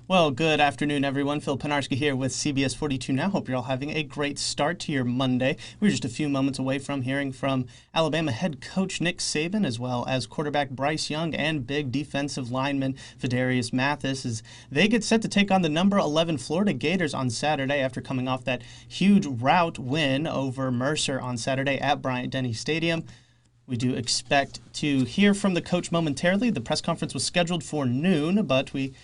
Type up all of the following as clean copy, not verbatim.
Well, good afternoon, everyone. Phil Penarski here with CBS 42 Now. Hope you're all having a great start to your Monday. We're just a few moments away from hearing from Alabama head coach Nick Saban, as well as quarterback Bryce Young and big defensive lineman Fidarius Mathis, as they get set to take on the number 11 Florida Gators on Saturday after coming off that huge rout win over Mercer on Saturday at Bryant-Denny Stadium. We do expect to hear from the coach momentarily. The press conference was scheduled for noon, but we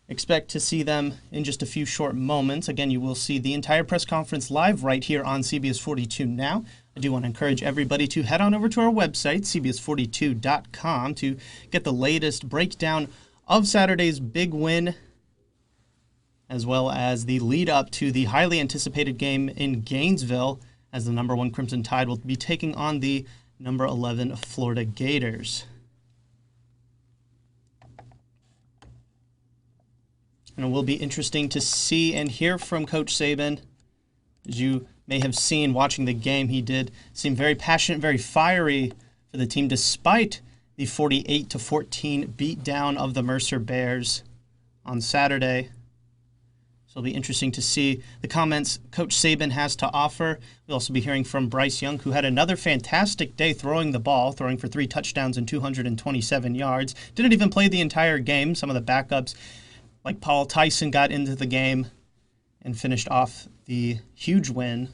expect to see them in just a few short moments. Again, you will see the entire press conference live right here on CBS 42 Now. I do want to encourage everybody to head on over to our website, cbs42.com, to get the latest breakdown of Saturday's big win, as well as the lead up to the highly anticipated game in Gainesville, as the number 1 Crimson Tide will be taking on the number 11 Florida Gators. And it will be interesting to see and hear from Coach Saban. As you may have seen watching the game, he did seem very passionate, very fiery for the team, despite the 48-14 beatdown of the Mercer Bears on Saturday. So it'll be interesting to see the comments Coach Saban has to offer. We'll also be hearing from Bryce Young, who had another fantastic day throwing the ball, throwing for 3 touchdowns and 227 yards. Didn't even play the entire game. Some of the backups, like Paul Tyson, got into the game and finished off the huge win.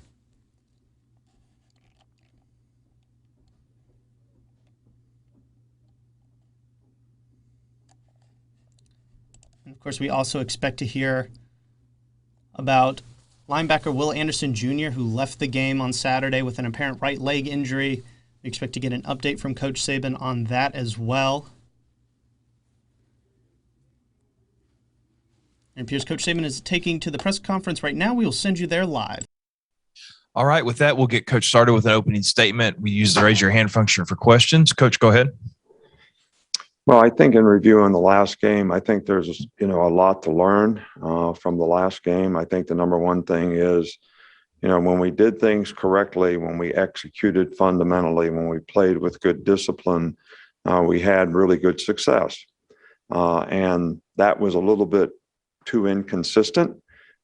And of course, we also expect to hear about linebacker Will Anderson Jr., who left the game on Saturday with an apparent right leg injury. We expect to get an update from Coach Saban on that as well. And it appears Coach Saban is taking to the press conference right now. We will send you there live. All right. With that, we'll get Coach started with an opening statement. We use the raise your hand function for questions. Coach, go ahead. Well, I think in reviewing the last game, I think there's a lot to learn from the last game. I think the number one thing is, when we did things correctly, when we executed fundamentally, when we played with good discipline, we had really good success. And that was a little bit too inconsistent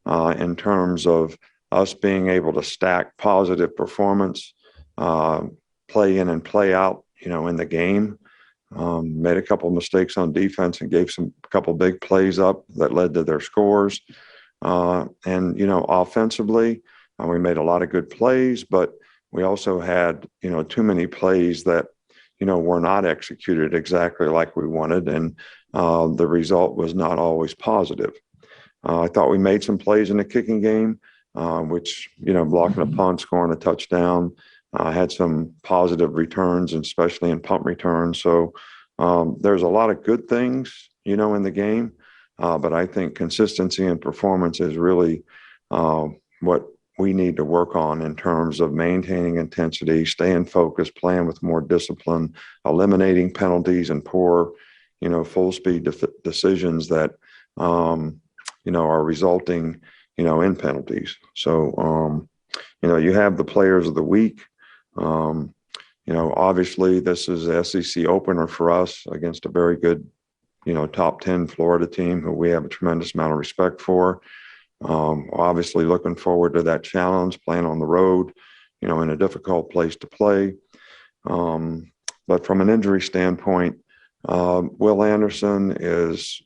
in terms of us being able to stack positive performance, play in and play out, in the game. Made a couple of mistakes on defense and gave a couple big plays up that led to their scores. And offensively, we made a lot of good plays, but we also had, too many plays that, were not executed exactly like we wanted. And the result was not always positive. I thought we made some plays in the kicking game, which, blocking a punt, scoring a touchdown, had some positive returns, and especially in punt returns. So there's a lot of good things, in the game. But I think consistency and performance is really what we need to work on in terms of maintaining intensity, staying focused, playing with more discipline, eliminating penalties and poor, full speed decisions that, are resulting, in penalties. So, you have the players of the week. Obviously this is the SEC opener for us against a very good, top 10 Florida team who we have a tremendous amount of respect for. Obviously looking forward to that challenge, playing on the road, in a difficult place to play. But from an injury standpoint, Will Anderson has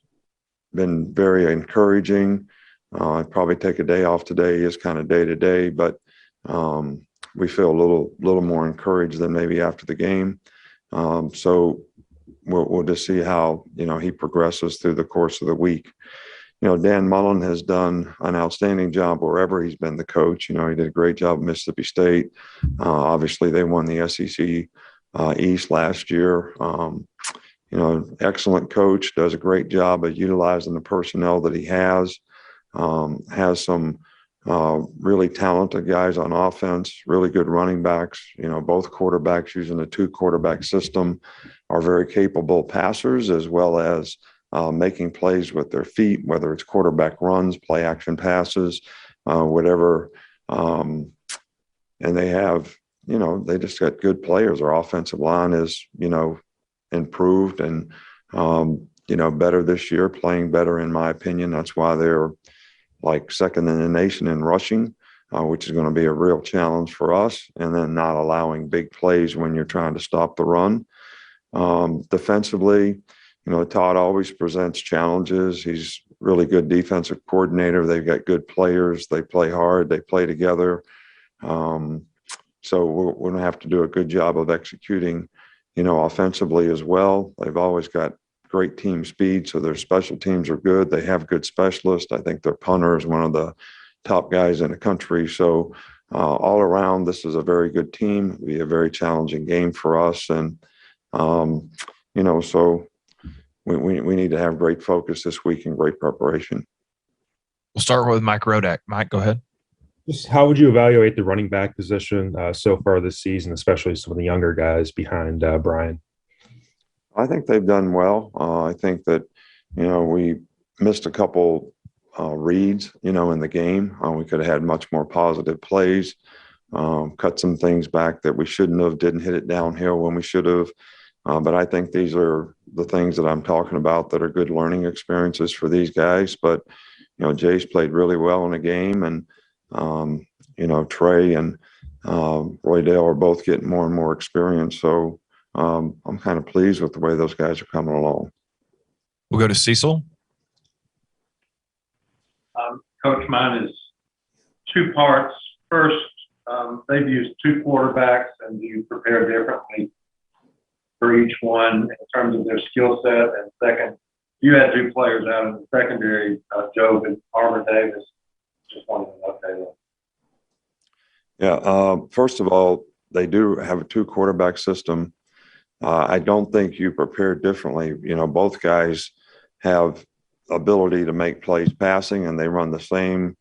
been very encouraging. I'd probably take a day off today. He is kind of day to day, but we feel a little more encouraged than maybe after the game. So we'll just see how, he progresses through the course of the week. Dan Mullen has done an outstanding job wherever he's been the coach. He did a great job at Mississippi State. Obviously they won the SEC East last year. Excellent coach, does a great job of utilizing the personnel that he has some really talented guys on offense, really good running backs. Both quarterbacks using the 2-quarterback system are very capable passers, as well as making plays with their feet, whether it's quarterback runs, play action passes, whatever. And they have, they just got good players. Our offensive line is, improved, and better this year, playing better, in my opinion. That's why they're like second in the nation in rushing, which is going to be a real challenge for us. And then not allowing big plays when you're trying to stop the run. Defensively, Todd always presents challenges. He's really good defensive coordinator. They've got good players. They play hard. They play together. So we're going to have to do a good job of executing, offensively as well. They've always got great team speed, so their special teams are good. They have good specialists. I think their punter is one of the top guys in the country. So all around, this is a very good team. It'll be a very challenging game for us. And, so we need to have great focus this week and great preparation. We'll start with Mike Rodak. Mike, go ahead. Just how would you evaluate the running back position so far this season, especially some of the younger guys behind Brian? I think they've done well. I think that, we missed a couple reads, in the game. We could have had much more positive plays, cut some things back that we shouldn't have, didn't hit it downhill when we should have. But I think these are the things that I'm talking about that are good learning experiences for these guys. But, Jay's played really well in the game, and, Trey and Roy Dale are both getting more and more experience. So I'm kind of pleased with the way those guys are coming along. We'll go to Cecil. Coach, mine is two parts. First, they've used two quarterbacks, and do you prepare differently for each one in terms of their skill set? And second, you had two players out in the secondary, Job and Armour Davis. Just wanted an update on. Yeah. First of all, they do have a two quarterback system. I don't think you prepare differently. Both guys have ability to make plays passing, and they run the same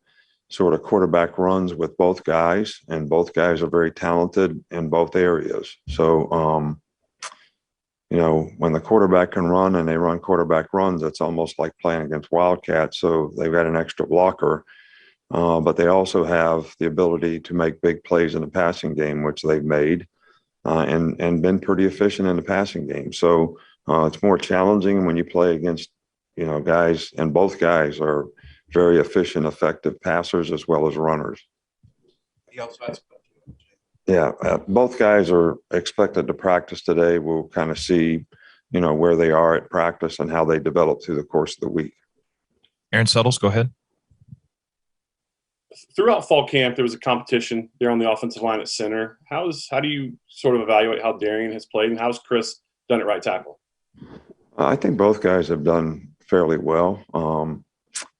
sort of quarterback runs with both guys, and both guys are very talented in both areas. So, when the quarterback can run and they run quarterback runs, it's almost like playing against Wildcats. So they've got an extra blocker, but they also have the ability to make big plays in the passing game, which they've made, and been pretty efficient in the passing game. So it's more challenging when you play against, guys, and both guys are very efficient, effective passers as well as runners. He also has. Yeah, both guys are expected to practice today. We'll kind of see, where they are at practice and how they develop through the course of the week. Aaron Suttles, go ahead. Throughout fall camp, there was a competition there on the offensive line at center. How do you sort of evaluate how Darian has played, and how's Chris done at right tackle? I think both guys have done fairly well.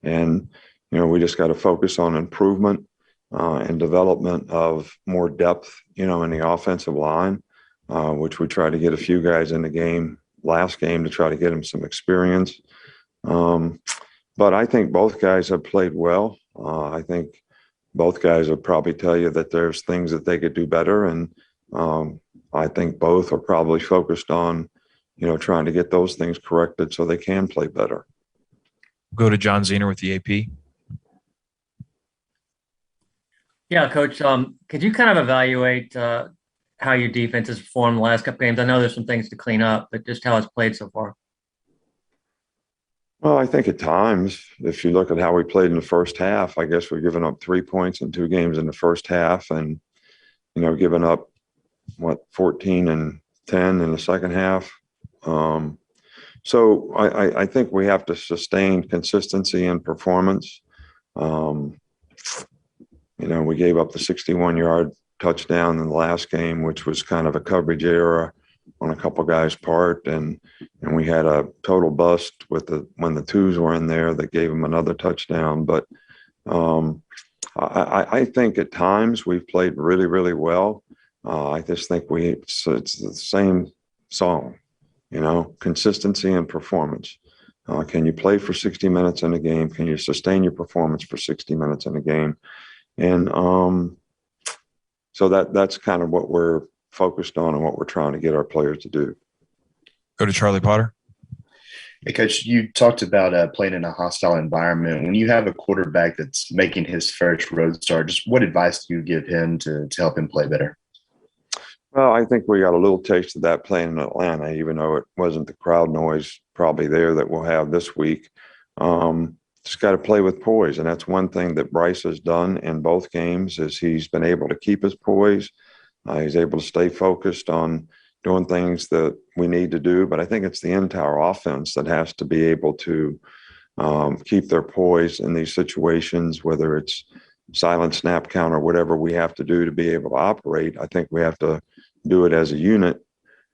And, we just got to focus on improvement and development of more depth, in the offensive line, which we tried to get a few guys in the game last game to try to get them some experience. But I think both guys have played well. I think both guys will probably tell you that there's things that they could do better. And I think both are probably focused on, trying to get those things corrected so they can play better. Go to John Zener with the AP. Yeah, Coach, could you kind of evaluate how your defense has performed the last couple games? I know there's some things to clean up, but just how it's played so far. Well, I think at times, if you look at how we played in the first half, I guess we're giving up 3 points in two games in the first half, and, giving up, 14 and 10 in the second half. So I think we have to sustain consistency in performance. We gave up the 61-yard touchdown in the last game, which was kind of a coverage error on a couple guys' part, and we had a total bust when the twos were in there that gave them another touchdown. But I think at times we've played really, really well. I just think it's the same song, consistency and performance. Can you play for 60 minutes in a game? Can you sustain your performance for 60 minutes in a game? And so that's kind of what we're focused on and what we're trying to get our players to do. Go to Charlie Potter. Hey, Coach, you talked about playing in a hostile environment. When you have a quarterback that's making his first road start, just what advice do you give him to help him play better? Well, I think we got a little taste of that playing in Atlanta, even though it wasn't the crowd noise probably there that we'll have this week. Just got to play with poise, and that's one thing that Bryce has done in both games is he's been able to keep his poise. He's able to stay focused on doing things that we need to do, but I think it's the entire offense that has to be able to keep their poise in these situations, whether it's silent snap count or whatever we have to do to be able to operate. I think we have to do it as a unit.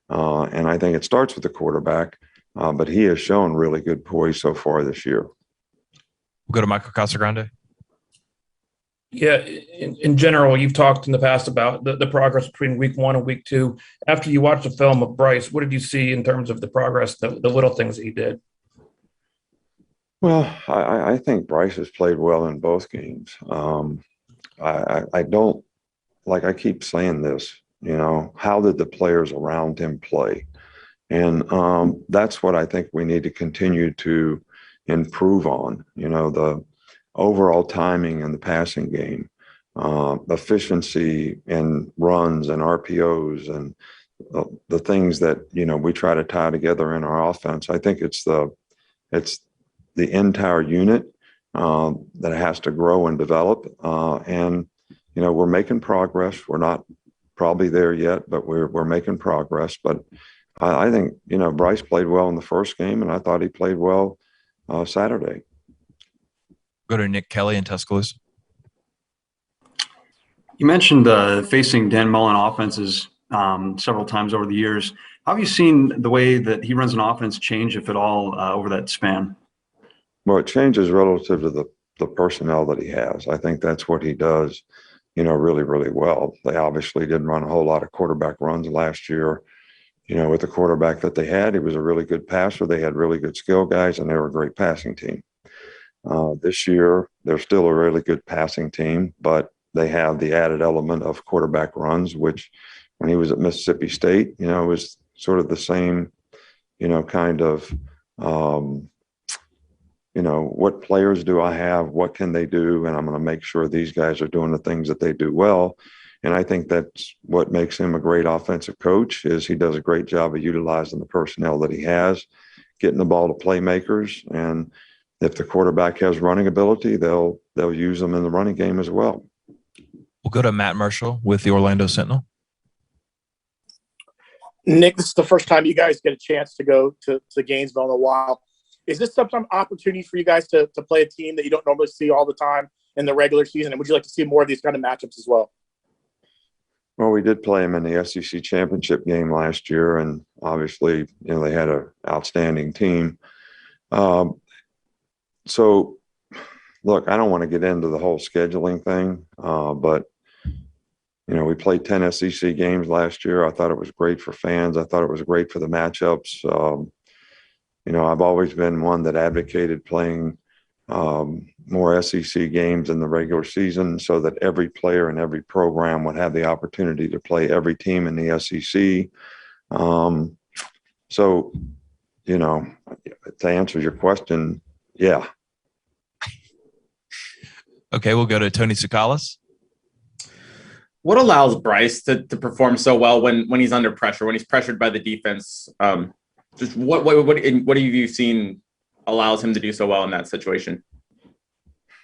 And I think it starts with the quarterback, but he has shown really good poise so far this year. We'll go to Michael Casagrande. Yeah, in general, you've talked in the past about the progress between week 1 and week 2. After you watched the film of Bryce, what did you see in terms of the progress, the little things that he did? Well, I think Bryce has played well in both games. I don't, like I keep saying this, how did the players around him play? And that's what I think we need to continue to improve on, the overall timing in the passing game, efficiency in runs and RPOs and the things that, we try to tie together in our offense. I think it's the entire unit that has to grow and develop. And, we're making progress. We're not probably there yet, but we're making progress. But I think, Bryce played well in the first game, and I thought he played well Saturday. Go to Nick Kelly in Tuscaloosa. You mentioned facing Dan Mullen offenses several times over the years. How have you seen the way that he runs an offense change, if at all, over that span? Well, it changes relative to the personnel that he has. I think that's what he does, really, really well. They obviously didn't run a whole lot of quarterback runs last year. With the quarterback that they had, he was a really good passer. They had really good skill guys, and they were a great passing team. This year, they're still a really good passing team, but they have the added element of quarterback runs, which when he was at Mississippi State, was sort of the same, kind of, what players do I have? What can they do? And I'm going to make sure these guys are doing the things that they do well. And I think that's what makes him a great offensive coach is he does a great job of utilizing the personnel that he has, getting the ball to playmakers. And if the quarterback has running ability, they'll use them in the running game as well. We'll go to Matt Marshall with the Orlando Sentinel. Nick, this is the first time you guys get a chance to go to Gainesville in a while. Is this some opportunity for you guys to play a team that you don't normally see all the time in the regular season? And would you like to see more of these kind of matchups as well? Well, we did play them in the SEC championship game last year, and obviously, they had an outstanding team. So, look, I don't want to get into the whole scheduling thing, but, we played 10 SEC games last year. I thought it was great for fans. I thought it was great for the matchups. I've always been one that advocated playing more SEC games in the regular season so that every player and every program would have the opportunity to play every team in the SEC. So, to answer your question, yeah. Okay, we'll go to Tony Tsoukalas. What allows Bryce to perform so well when he's under pressure, when he's pressured by the defense? Just what have you seen allows him to do so well in that situation?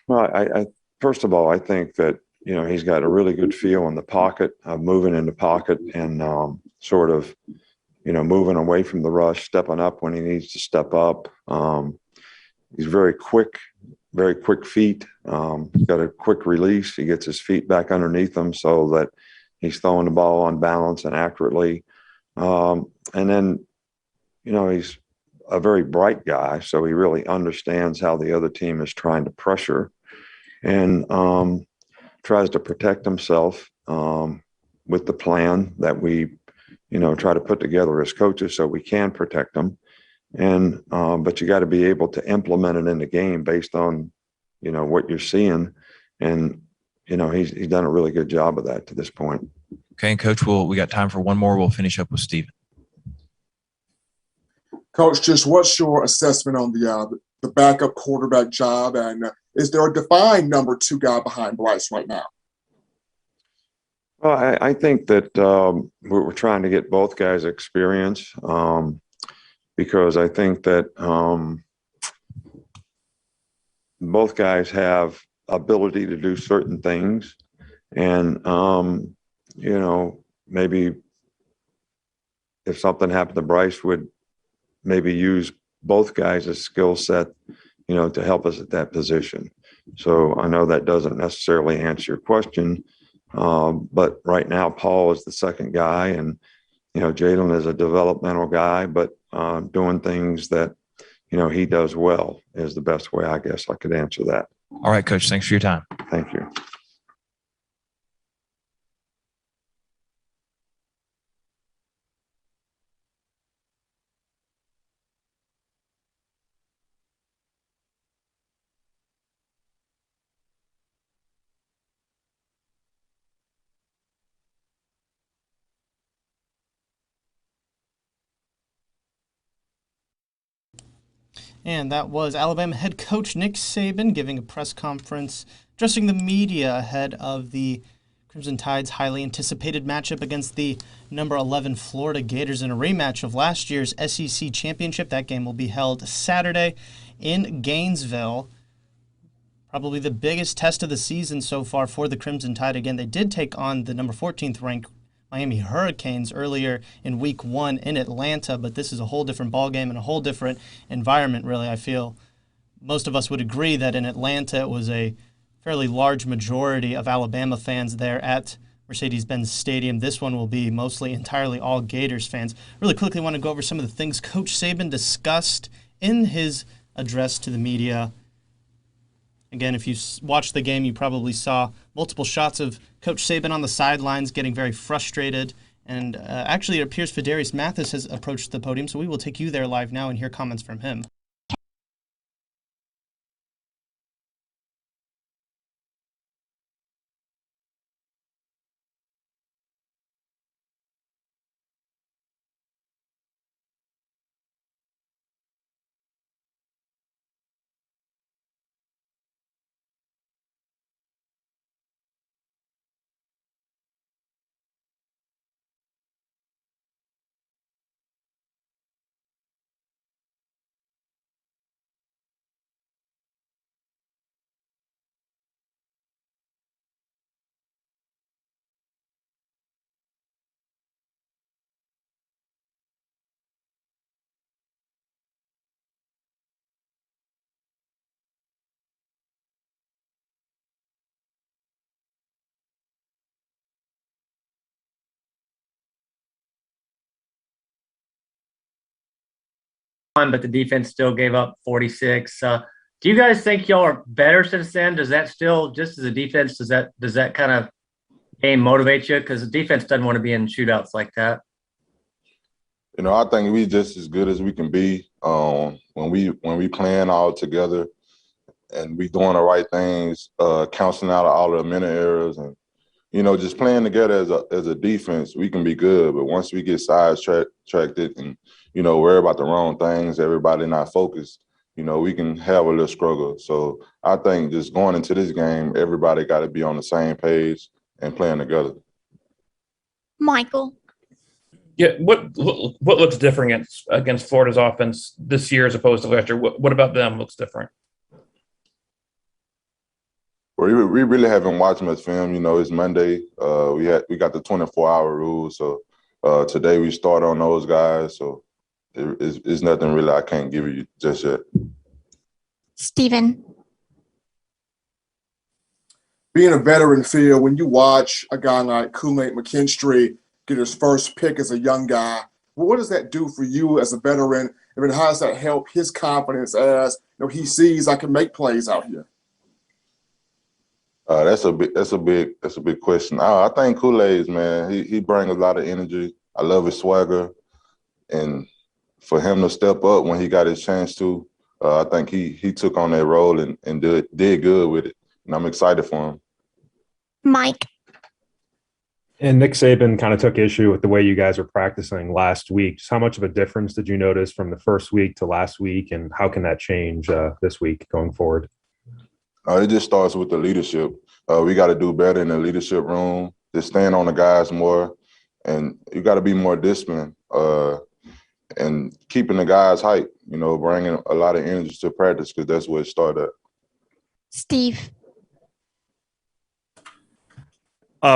Well, I first of all, I think that, he's got a really good feel in the pocket, moving in the pocket and sort of, moving away from the rush, stepping up when he needs to step up. He's very quick feet. He's got a quick release. He gets his feet back underneath him so that he's throwing the ball on balance and accurately. And then, he's a very bright guy, so he really understands how the other team is trying to pressure and tries to protect himself with the plan that we, try to put together as coaches so we can protect them. And but you got to be able to implement it in the game based on, what you're seeing. And, he's done a really good job of that to this point. Okay, and Coach, we got time for one more. We'll finish up with Steven. Coach, just what's your assessment on the backup quarterback job, and is there a defined number 2 guy behind Bryce right now? Well, I think that we're trying to get both guys experience because I think that both guys have ability to do certain things. And, maybe if something happened to Bryce, would maybe use both guys' skill set, to help us at that position. So I know that doesn't necessarily answer your question, but right now Paul is the second guy, and Jalen is a developmental guy, but doing things that he does well is the best way I guess I could answer that. All right, Coach. Thanks for your time. Thank you. And that was Alabama head coach Nick Saban giving a press conference addressing the media ahead of the Crimson Tide's highly anticipated matchup against the number 11 Florida Gators in a rematch of last year's SEC championship. That game will be held Saturday in Gainesville. Probably the biggest test of the season so far for the Crimson Tide. Again, they did take on the number 14th ranked Miami Hurricanes earlier in week 1 in Atlanta, but this is a whole different ballgame and a whole different environment, really. I feel most of us would agree that in Atlanta it was a fairly large majority of Alabama fans there at Mercedes-Benz Stadium. This one will be mostly entirely all Gators fans. Really quickly want to go over some of the things Coach Saban discussed in his address to the media. Again, if you watched the game, you probably saw multiple shots of Coach Saban on the sidelines getting very frustrated. And actually, it appears Fedarius Mathis has approached the podium, so we will take you there live now and hear comments from him. But the defense still gave up 46. Do you guys think y'all are better since then? Does that still, just as a defense, does that kind of game motivate you? Because the defense doesn't want to be in shootouts like that. I think we just as good as we can be when we playing all together and we doing the right things, counseling out all the minor errors and just playing together as a defense, we can be good. But once we get sidetracked and worry about the wrong things, everybody not focused, we can have a little struggle. So I think just going into this game, everybody got to be on the same page and playing together. Michael. Yeah, what looks different against Florida's offense this year as opposed to last year? What about them looks different? We really haven't watched much film. It's Monday. We got the 24-hour rule, so today we start on those guys. So it's nothing really I can't give you just yet. Steven. Being a veteran, Phil, when you watch a guy like Kool-Aid McKinstry get his first pick as a young guy, what does that do for you as a veteran? I mean, how does that help his confidence as he sees I can make plays out here? That's a big question. I think Kool-Aid, man, he brings a lot of energy. I love his swagger, and for him to step up when he got his chance to, I think he took on that role and did good with it, and I'm excited for him. Mike. And Nick Saban kind of took issue with the way you guys were practicing last week. Just how much of a difference did you notice from the first week to last week, and how can that change this week going forward? It just starts with the leadership. We got to do better in the leadership room. just stand on the guys more, and you got to be more disciplined and keeping the guys hype. Bringing a lot of energy to practice because that's where it started. Steve.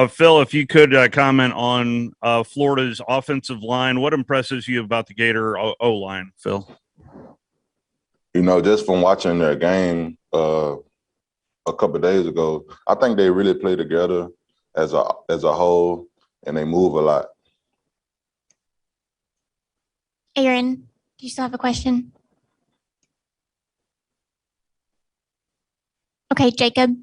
Phil, if you could comment on Florida's offensive line, what impresses you about the Gator O-line, Phil? Just from watching their game a couple of days ago, I think they really play together as a whole, and they move a lot. Aaron, do you still have a question? Okay, Jacob.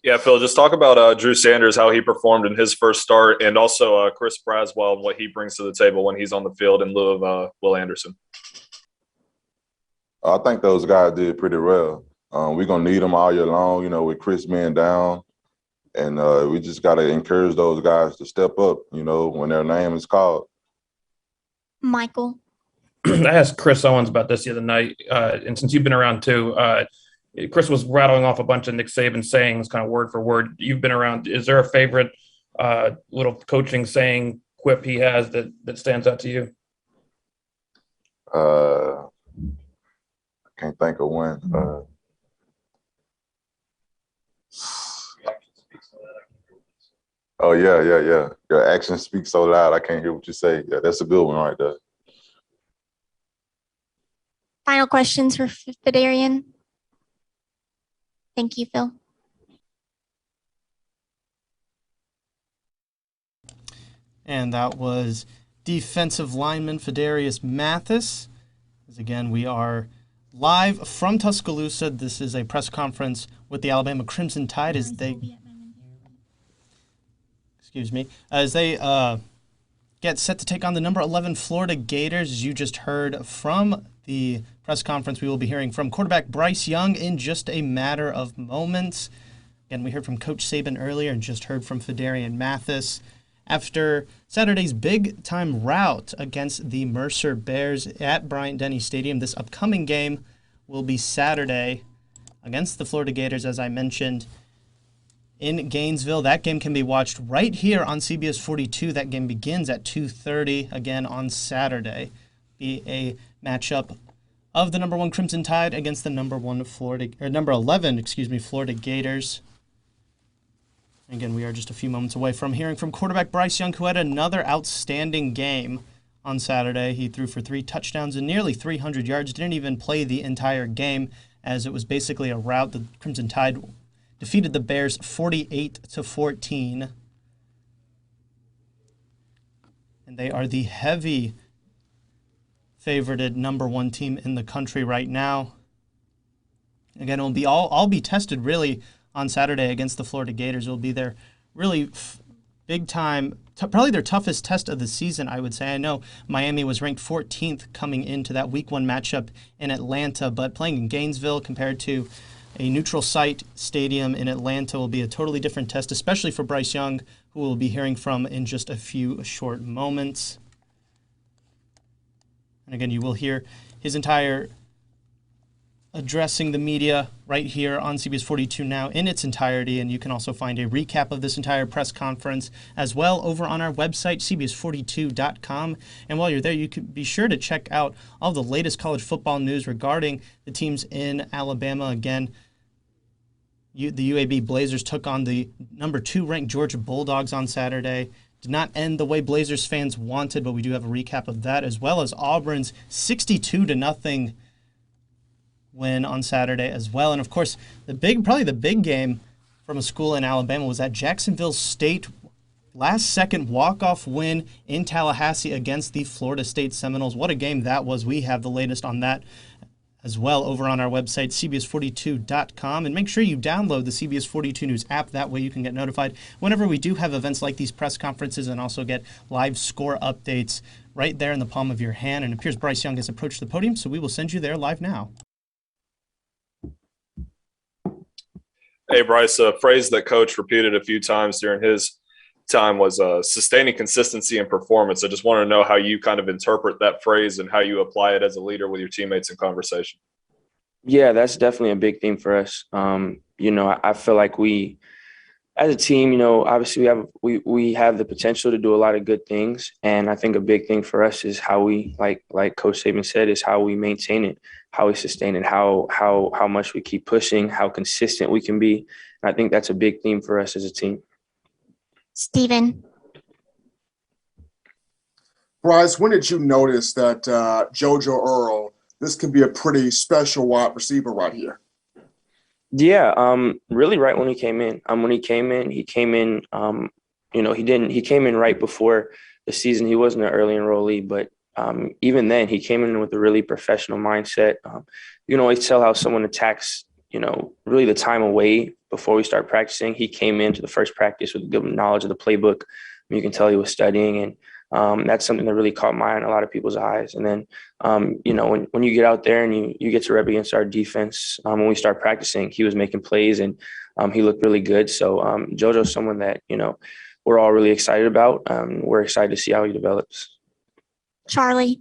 Yeah, Phil, just talk about Drew Sanders, how he performed in his first start, and also Chris Braswell and what he brings to the table when he's on the field in lieu of Will Anderson. I think those guys did pretty well. We're going to need them all year long, with Chris being down. And we just got to encourage those guys to step up, when their name is called. Michael. I asked Chris Owens about this the other night, and since you've been around too, Chris was rattling off a bunch of Nick Saban sayings, kind of word for word. You've been around. Is there a favorite little coaching saying quip he has that stands out to you? I can't think of one. Oh, yeah. Your actions speak so loud, I can't hear what you say. Yeah, that's a good one right there. Final questions for Fidarian. Thank you, Phil. And that was defensive lineman Fidarius Mathis. As again, we are live from Tuscaloosa. This is a press conference with the Alabama Crimson Tide as they get set to take on the number 11 Florida Gators. As you just heard from the press conference, we will be hearing from quarterback Bryce Young in just a matter of moments. Again, we heard from Coach Saban earlier and just heard from Fidarian Mathis. After Saturday's big-time rout against the Mercer Bears at Bryant-Denny Stadium, this upcoming game will be Saturday against the Florida Gators, as I mentioned, in Gainesville. That game can be watched right here on CBS 42. That game begins at 2:30 again on Saturday. Be a matchup of the number 1 Crimson Tide against the number 11 Florida Gators. Again, we are just a few moments away from hearing from quarterback Bryce Young, who had another outstanding game on Saturday. He threw for 3 touchdowns and nearly 300 yards. Didn't even play the entire game, as it was basically a rout. The Crimson Tide defeated the Bears 48-14. And they are the heavy favorited number 1 team in the country right now. Again, it'll be all be tested really on Saturday against the Florida Gators. It will be their really big time, probably their toughest test of the season, I would say. I know Miami was ranked 14th coming into that week 1 matchup in Atlanta, but playing in Gainesville compared to a neutral site stadium in Atlanta will be a totally different test, especially for Bryce Young, who we'll be hearing from in just a few short moments. And again, you will hear his entire addressing the media right here on CBS 42 now in its entirety, and you can also find a recap of this entire press conference as well over on our website, cbs42.com. And while you're there, you can be sure to check out all the latest college football news regarding the teams in Alabama. Again, the UAB Blazers took on the number 2 ranked Georgia Bulldogs on Saturday. Did not end the way Blazers fans wanted, but we do have a recap of that, as well as Auburn's 62-0 win on Saturday as well. And of course, probably the big game from a school in Alabama was that Jacksonville State last-second walk-off win in Tallahassee against the Florida State Seminoles. What a game that was. We have the latest on that as well over on our website, cbs42.com. And make sure you download the CBS 42 News app. That way you can get notified whenever we do have events like these press conferences, and also get live score updates right there in the palm of your hand. And it appears Bryce Young has approached the podium, so we will send you there live now. Hey, Bryce, a phrase that Coach repeated a few times during his time was sustaining consistency and performance. I just want to know how you kind of interpret that phrase and how you apply it as a leader with your teammates in conversation. Yeah, that's definitely a big thing for us. I feel like we as a team, obviously we have the potential to do a lot of good things, and I think a big thing for us is how we, like Coach Saban said, is how we maintain it, how we sustain it, how much we keep pushing, how consistent we can be. And I think that's a big theme for us as a team. Steven. Bryce, when did you notice that JoJo Earl, this can be a pretty special wide receiver right here? Yeah, really right when he came in. He came in, he came in right before the season. He wasn't an early enrollee, but even then he came in with a really professional mindset. You can always tell how someone attacks, really the time away before we start practicing. He came into the first practice with good knowledge of the playbook. You can tell he was studying, and that's something that really caught my eye and a lot of people's eyes. And then, when you get out there and you get to rep against our defense, when we start practicing, he was making plays, and he looked really good. So JoJo's someone that, we're all really excited about. We're excited to see how he develops. Charlie.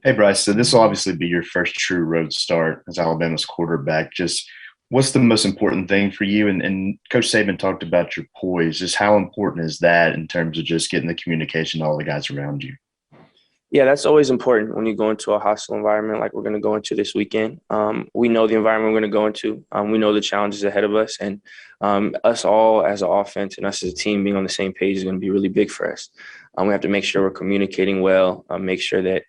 Hey, Bryce. So this will obviously be your first true road start as Alabama's quarterback. Just what's the most important thing for you? And Coach Saban talked about your poise. Just how important is that in terms of just getting the communication to all the guys around you? Yeah, that's always important when you go into a hostile environment like we're going to go into this weekend. We know the environment we're going to go into. We know the challenges ahead of us, and us all as an offense and us as a team being on the same page is going to be really big for us. We have to make sure we're communicating well, make sure that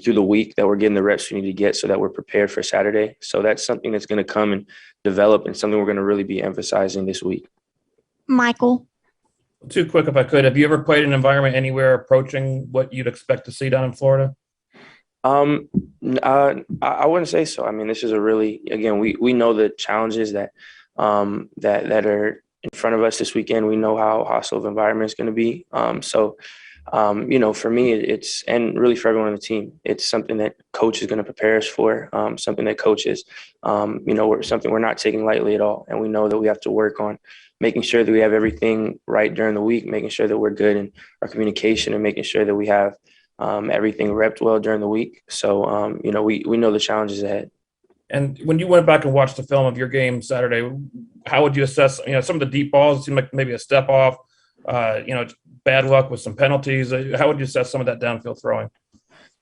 through the week that we're getting the reps we need to get so that we're prepared for Saturday. So that's something that's going to come and develop, and something we're going to really be emphasizing this week. Michael. Too quick, if I could. Have you ever played in an environment anywhere approaching what you'd expect to see down in Florida? I wouldn't say so. I mean, this is a really, again, we know the challenges that that are in front of us this weekend. We know how hostile the environment is going to be. For me, it's, and really for everyone on the team, it's something that coach is going to prepare us for, something that coaches, something we're not taking lightly at all. And we know that we have to work on making sure that we have everything right during the week, making sure that we're good in our communication, and making sure that we have everything repped well during the week. So, we know the challenges ahead. And when you went back and watched the film of your game Saturday, how would you assess, some of the deep balls seemed like maybe a step off, bad luck with some penalties. How would you assess some of that downfield throwing?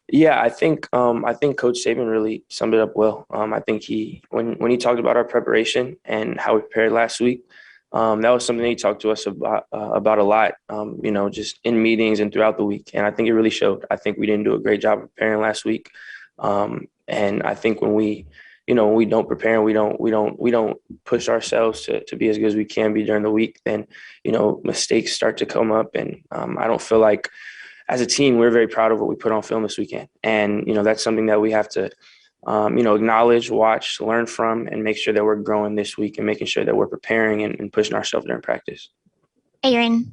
Yeah, I think Coach Saban really summed it up well. I think when he talked about our preparation and how we prepared last week, that was something he talked to us about a lot, just in meetings and throughout the week. And I think it really showed. I think we didn't do a great job of preparing last week. And I think when we don't prepare and we don't push ourselves to be as good as we can be during the week, then, mistakes start to come up. And I don't feel like as a team, we're very proud of what we put on film this weekend. And, that's something that we have to, acknowledge, watch, learn from, and make sure that we're growing this week and making sure that we're preparing and pushing ourselves during practice. Aaron.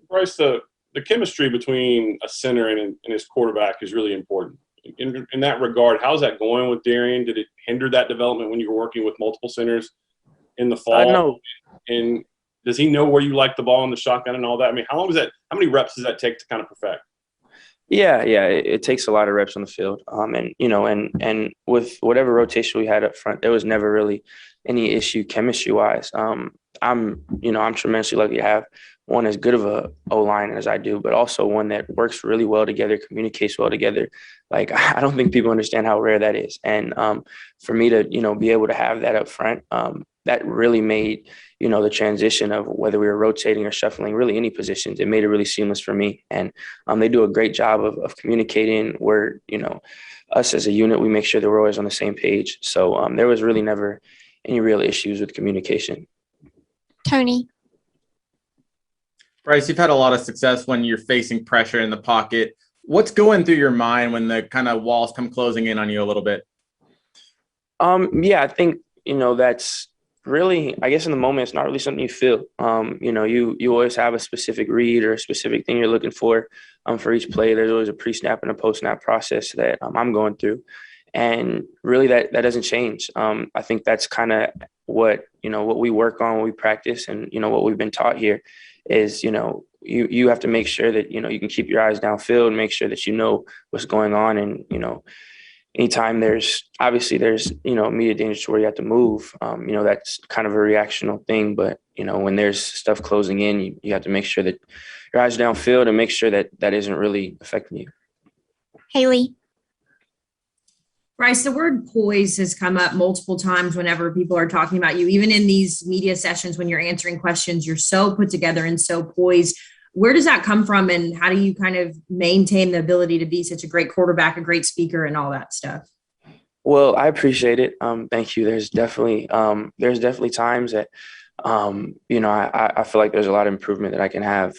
Bryce, the chemistry between a center and his quarterback is really important. In that regard, how's that going with Darian? Did it hinder that development when you were working with multiple centers in the fall? No. And does he know where you like the ball in the shotgun and all that? I mean, how many reps does that take to kind of perfect? Yeah, it takes a lot of reps on the field. And with whatever rotation we had up front, there was never really any issue chemistry wise. I'm tremendously lucky to have one as good of a O-line as I do, but also one that works really well together, communicates well together. Like, I don't think people understand how rare that is. And for me to, be able to have that up front, that really made, the transition of whether we were rotating or shuffling, really any positions, it made it really seamless for me. And they do a great job of communicating. We're, us as a unit, we make sure that we're always on the same page. So there was really never any real issues with communication. Tony. Bryce, you've had a lot of success when you're facing pressure in the pocket. What's going through your mind when the kind of walls come closing in on you a little bit? Yeah, I think, that's really, I guess in the moment, it's not really something you feel. You always have a specific read or a specific thing you're looking for each play. There's always a pre-snap and a post-snap process that I'm going through. And really that doesn't change. I think that's kind of what we work on, what we practice, and, what we've been taught here is, you have to make sure that, you can keep your eyes downfield and make sure that you know what's going on. And, anytime there's immediate danger to where you have to move, that's kind of a reactional thing. But, when there's stuff closing in, you have to make sure that your eyes are downfield and make sure that that isn't really affecting you. Haley. Bryce, the word poise has come up multiple times whenever people are talking about you. Even in these media sessions, when you're answering questions, you're so put together and so poised. Where does that come from, and how do you kind of maintain the ability to be such a great quarterback, a great speaker, and all that stuff? Well, I appreciate it. Thank you. There's definitely times that, I feel like there's a lot of improvement that I can have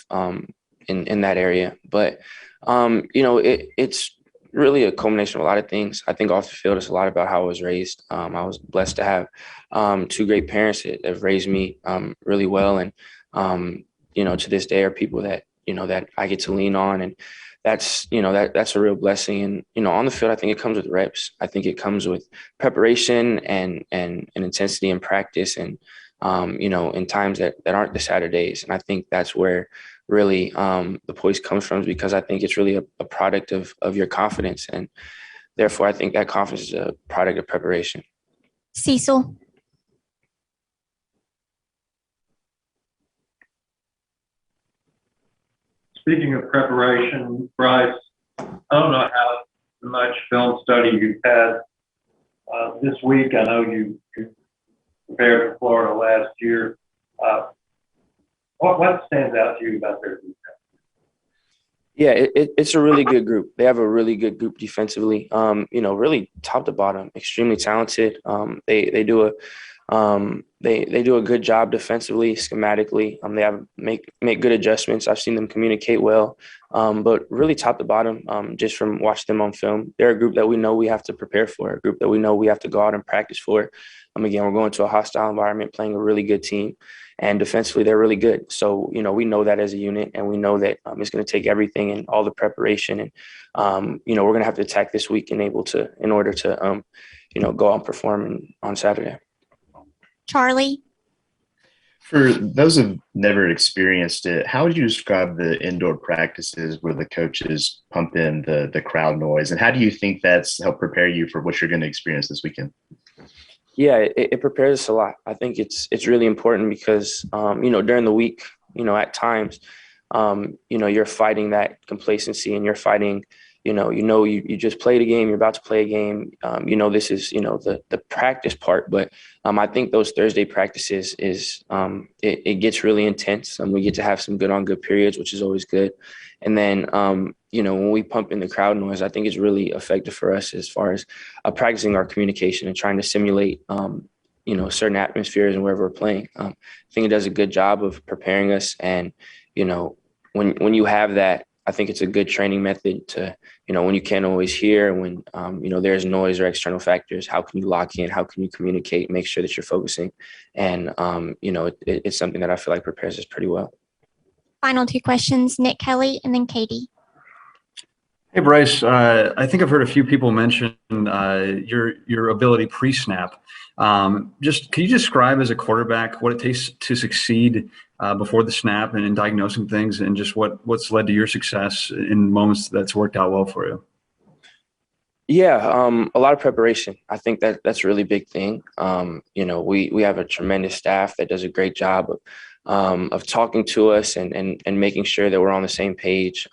in that area. But, it's really a culmination of a lot of things. I think off the field, it's a lot about how I was raised. I was blessed to have two great parents that have raised me really well. And, to this day are people that, that I get to lean on. And that's a real blessing. And, on the field, I think it comes with reps. I think it comes with preparation and intensity in practice and, in times that aren't the Saturdays. And I think that's where really the poise comes from, because I think it's really a product of your confidence. And therefore, I think that confidence is a product of preparation. Cecil. Speaking of preparation, Bryce, I don't know how much film study you've had this week. I know you prepared for Florida last year. What stands out to you about their defense? Yeah, it's a really good group. They have a really good group defensively. Really top to bottom, extremely talented. They do a good job defensively, schematically. They make good adjustments. I've seen them communicate well. But really top to bottom, just from watching them on film, they're a group that we know we have to prepare for, a group that we know we have to go out and practice for. Again, we're going to a hostile environment, playing a really good team. And defensively, they're really good. So, we know that as a unit, and we know that it's going to take everything and all the preparation. And, we're going to have to attack this week in order to, go out and perform on Saturday. Charlie. For those who've never experienced it, how would you describe the indoor practices where the coaches pump in the crowd noise? And how do you think that's helped prepare you for what you're going to experience this weekend? Yeah, it prepares us a lot. I think it's really important because, during the week, at times, you're fighting that complacency, and you're fighting, you just played a game, you're about to play a game. This is, the practice part. But I think those Thursday practices it gets really intense. We get to have some good on good periods, which is always good. And then, when we pump in the crowd noise, I think it's really effective for us as far as practicing our communication and trying to simulate, certain atmospheres and wherever we're playing. I think it does a good job of preparing us. And, when you have that, I think it's a good training method to, when you can't always hear, when, there's noise or external factors, how can you lock in? How can you communicate, make sure that you're focusing? And, it's something that I feel like prepares us pretty well. Final two questions, Nick Kelly and then Katie. Hey, Bryce, I think I've heard a few people mention your ability pre-snap. Can you describe as a quarterback what it takes to succeed before the snap and in diagnosing things, and just what's led to your success in moments that's worked out well for you? Yeah, a lot of preparation. I think that's a really big thing. We have a tremendous staff that does a great job of talking to us and making sure that we're on the same page.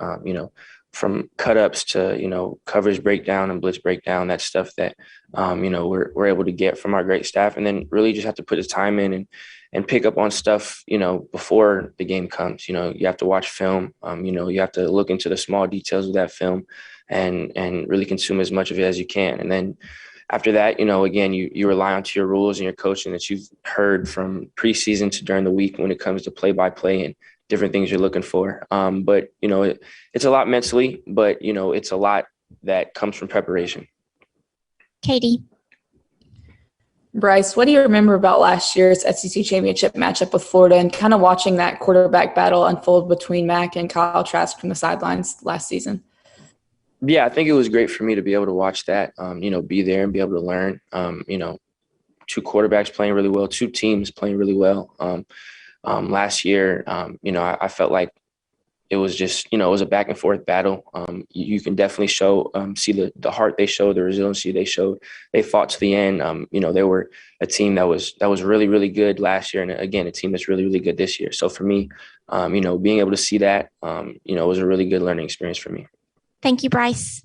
From cut-ups to, coverage breakdown and blitz breakdown, that's stuff that, we're able to get from our great staff, and then really just have to put the time in and pick up on stuff, before the game comes. You have to watch film, you have to look into the small details of that film and really consume as much of it as you can. And then after that, again, you rely on your rules and your coaching that you've heard from preseason to during the week when it comes to play-by-play and different things you're looking for. But, it's a lot mentally, but, it's a lot that comes from preparation. Katie. Bryce, what do you remember about last year's SEC championship matchup with Florida and kind of watching that quarterback battle unfold between Mac and Kyle Trask from the sidelines last season? Yeah, I think it was great for me to be able to watch that, be there and be able to learn, two quarterbacks playing really well, two teams playing really well. Last year, I felt like it was just, it was a back and forth battle. You can definitely see the heart they showed, the resiliency they showed. They fought to the end. They were a team that was really, really good last year. And again, a team that's really, really good this year. So for me, being able to see that, was a really good learning experience for me. Thank you, Bryce.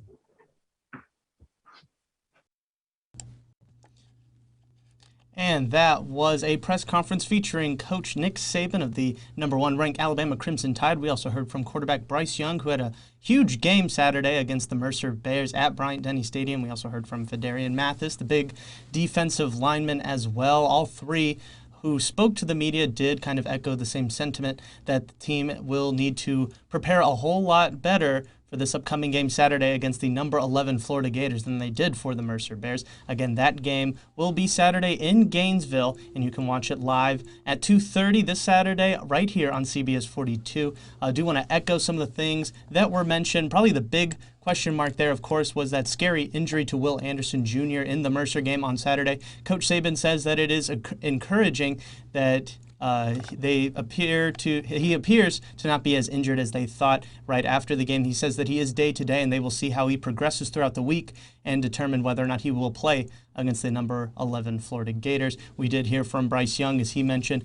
And that was a press conference featuring Coach Nick Saban of the #1 ranked Alabama Crimson Tide. We also heard from quarterback Bryce Young, who had a huge game Saturday against the Mercer Bears at Bryant-Denny Stadium. We also heard from Fedarian Mathis, the big defensive lineman as well. All three who spoke to the media did kind of echo the same sentiment that the team will need to prepare a whole lot better for this upcoming game Saturday against the #11 Florida Gators than they did for the Mercer Bears. Again, that game will be Saturday in Gainesville, and you can watch it live at 2:30 this Saturday right here on CBS 42. I do want to echo some of the things that were mentioned. Probably the big question mark there, of course, was that scary injury to Will Anderson Jr. in the Mercer game on Saturday. Coach Saban says that it is encouraging that he appears to not be as injured as they thought right after the game. He says that he is day to day, and they will see how he progresses throughout the week and determine whether or not he will play against the #11 Florida Gators. We did hear from Bryce Young, as he mentioned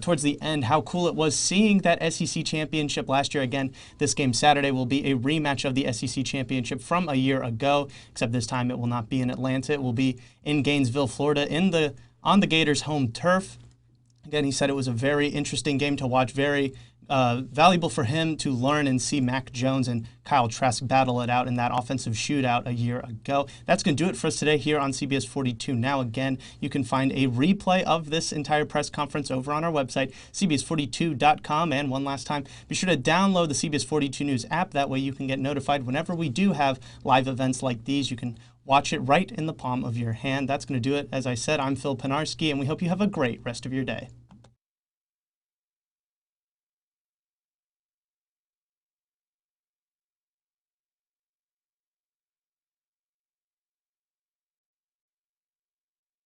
towards the end, how cool it was seeing that SEC championship last year. Again, this game Saturday will be a rematch of the SEC championship from a year ago, except this time it will not be in Atlanta. It will be in Gainesville, Florida, on the Gators' home turf. Again, he said it was a very interesting game to watch, very valuable for him to learn and see Mac Jones and Kyle Trask battle it out in that offensive shootout a year ago. That's going to do it for us today here on CBS 42 Now. Again, you can find a replay of this entire press conference over on our website, cbs42.com. And one last time, be sure to download the CBS 42 News app. That way you can get notified whenever we do have live events like these. You can watch it right in the palm of your hand. That's going to do it. As I said, I'm Phil Penarski, and we hope you have a great rest of your day.